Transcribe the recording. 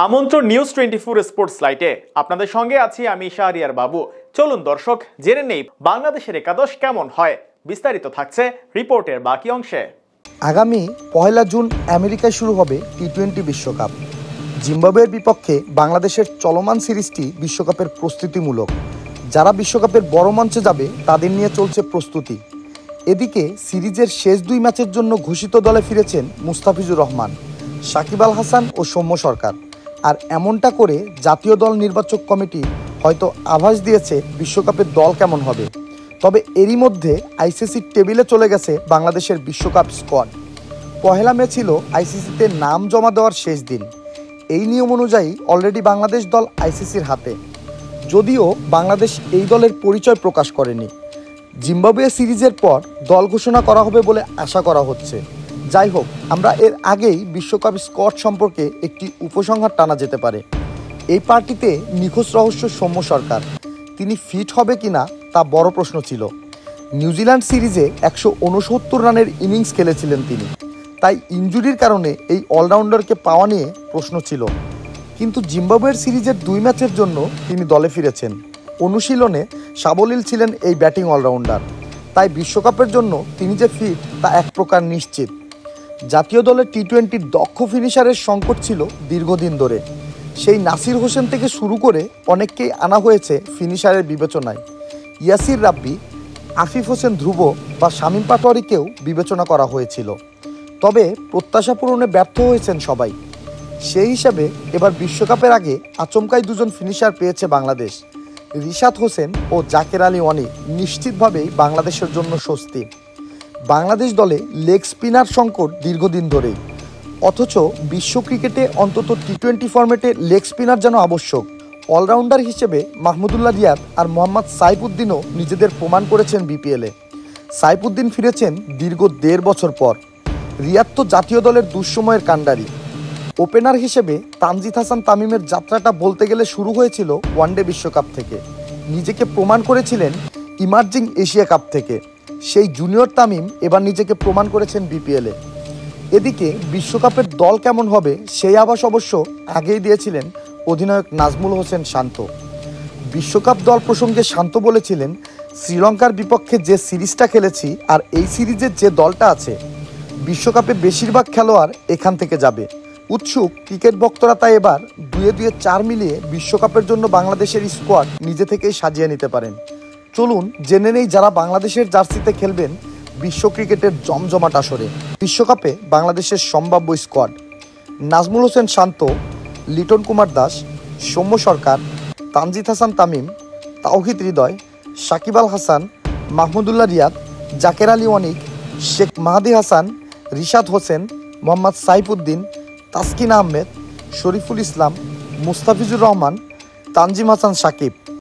আমন্ত্রণ news 24 sports লাইটে আপনাদের সঙ্গে আছি আমি শাহরিয়ার বাবু। চলুন দর্শক জেনে নেই বাংলাদেশের একাদশ কেমন হয়, বিস্তারিত থাকছে রিপোর্টের বাকি অংশে। আগামী 1 জুন আমেরিকায় শুরু হবে টি-20 বিশ্বকাপ। জিম্বাবুয়ের বিপক্ষে বাংলাদেশের চলমান সিরিজটি বিশ্বকাপের প্রস্তুতিমূলক। যারা বিশ্বকাপের বড় মঞ্চে যাবে তাদের নিয়ে চলছে প্রস্তুতি। এদিকে সিরিজের শেষ 2 ম্যাচের জন্য ঘোষিত দলে ফিরেছেন মুস্তাফিজুর রহমান, সাকিব আল হাসান ও সৌম্য সরকার। আর এমনটা করে জাতীয় দল নির্বাচক কমিটি হয়তো আভাস দিয়েছে বিশ্বকাপের দল কেমন হবে। তবে এরই মধ্যে আইসিসির টেবিলে চলে গেছে বাংলাদেশের বিশ্বকাপ স্কোয়াড। 1 মে ছিল আইসিসিতে নাম জমা দেওয়ার শেষ দিন। এই নিয়ম অনুযায়ী অলরেডি বাংলাদেশ দল আইসিসির হাতে, যদিও বাংলাদেশ এই দলের পরিচয় প্রকাশ করেনি। জিম্বাবুয়ে সিরিজের পর দল ঘোষণা করা হবে বলে আশা করা হচ্ছে। যাই হোক, আমরা এর আগেই বিশ্বকাপ স্কোয়াড সম্পর্কে একটি উপসংহার টানা যেতে পারে। এই পার্টিতে নিখোঁজ রহস্য সৌম্য সরকার। তিনি ফিট হবে কিনা তা বড় প্রশ্ন ছিল। নিউজিল্যান্ড সিরিজে 169 রানের ইনিংস খেলেছিলেন তিনি, তাই ইনজুরির কারণে এই অলরাউন্ডারকে পাওয়া নিয়ে প্রশ্ন ছিল। কিন্তু জিম্বাবুয়ের সিরিজের 2 ম্যাচের জন্য তিনি দলে ফিরেছেন। অনুশীলনে সাবলীল ছিলেন এই ব্যাটিং অলরাউন্ডার, তাই বিশ্বকাপের জন্য তিনি যে ফিট তা এক প্রকার নিশ্চিত। জাতীয় দলের টি-20 দক্ষ ফিনিশারের সংকট ছিল দীর্ঘদিন ধরে। সেই নাসির হোসেন থেকে শুরু করে অনেককেই আনা হয়েছে ফিনিশারের বিবেচনায়। ইয়াসির রাব্বি, আফিফ হোসেন ধ্রুব বা শামীম পাটোয়ারিকেও বিবেচনা করা হয়েছিল। তবে প্রত্যাশা পূরণে ব্যর্থ হয়েছেন সবাই। সেই হিসাবে এবার বিশ্বকাপের আগে আচমকাই 2জন ফিনিশার পেয়েছে বাংলাদেশ। রিশাদ হোসেন ও জাকের আলী ওয়ানি নিশ্চিতভাবেই বাংলাদেশের জন্য স্বস্তি। বাংলাদেশ দলে লেগ স্পিনার সংকট দীর্ঘদিন ধরেই, অথচ বিশ্ব ক্রিকেটে অন্তত টি-20 ফরম্যাটে লেগ স্পিনার যেন আবশ্যক। অলরাউন্ডার হিসেবে মাহমুদুল্লাহ রিয়াদ আর মোহাম্মদ সাইফুদ্দিনও নিজেদের প্রমাণ করেছেন বিপিএলে। সাইফুদ্দিন ফিরেছেন দীর্ঘ 1.5 বছর পর। রিয়াদ তো জাতীয় দলের দুঃসময়ের কাণ্ডারি। ওপেনার হিসেবে তানজিদ হাসান তামিমের যাত্রাটা বলতে গেলে শুরু হয়েছিল ওয়ানডে বিশ্বকাপ থেকে। নিজেকে প্রমাণ করেছিলেন ইমার্জিং এশিয়া কাপ থেকে। সেই জুনিয়র তামিম এবার নিজেকে প্রমাণ করেছেন বিপিএলে। এদিকে বিশ্বকাপের দল কেমন হবে সেই আভাস অবশ্য আগেই দিয়েছিলেন অধিনায়ক নাজমুল হোসেন শান্ত। বিশ্বকাপ দল প্রসঙ্গে শান্ত বলেছিলেন, শ্রীলঙ্কার বিপক্ষে যে সিরিজটা খেলেছি আর এই সিরিজের যে দলটা আছে, বিশ্বকাপে বেশিরভাগ খেলোয়াড় এখান থেকে যাবে। উৎসুক ক্রিকেট ভক্তরা তাই এবার 2-2 4 মিলিয়ে বিশ্বকাপের জন্য বাংলাদেশের স্কোয়াড নিজে থেকেই সাজিয়ে নিতে পারেন। চলুন জেনে নেই যারা বাংলাদেশের জার্সিতে খেলবেন বিশ্ব ক্রিকেটের জমজমাট আসরে। বিশ্বকাপে বাংলাদেশের সম্ভাব্য স্কোয়াড: নাজমুল হোসেন শান্ত, লিটন কুমার দাস, সৌম্য সরকার, তানজিদ হাসান তামিম, তাওহিদ হৃদয়, সাকিব আল হাসান, মাহমুদুল্লাহ রিয়াদ, জাকের আলী ওয়ানিক, শেখ মাহাদি হাসান, রিশাদ হোসেন, মোহাম্মদ সাইফুদ্দিন, তাসকিন আহমেদ, শরীফুল ইসলাম, মুস্তাফিজুর রহমান, তানজিম হাসান সাকিব।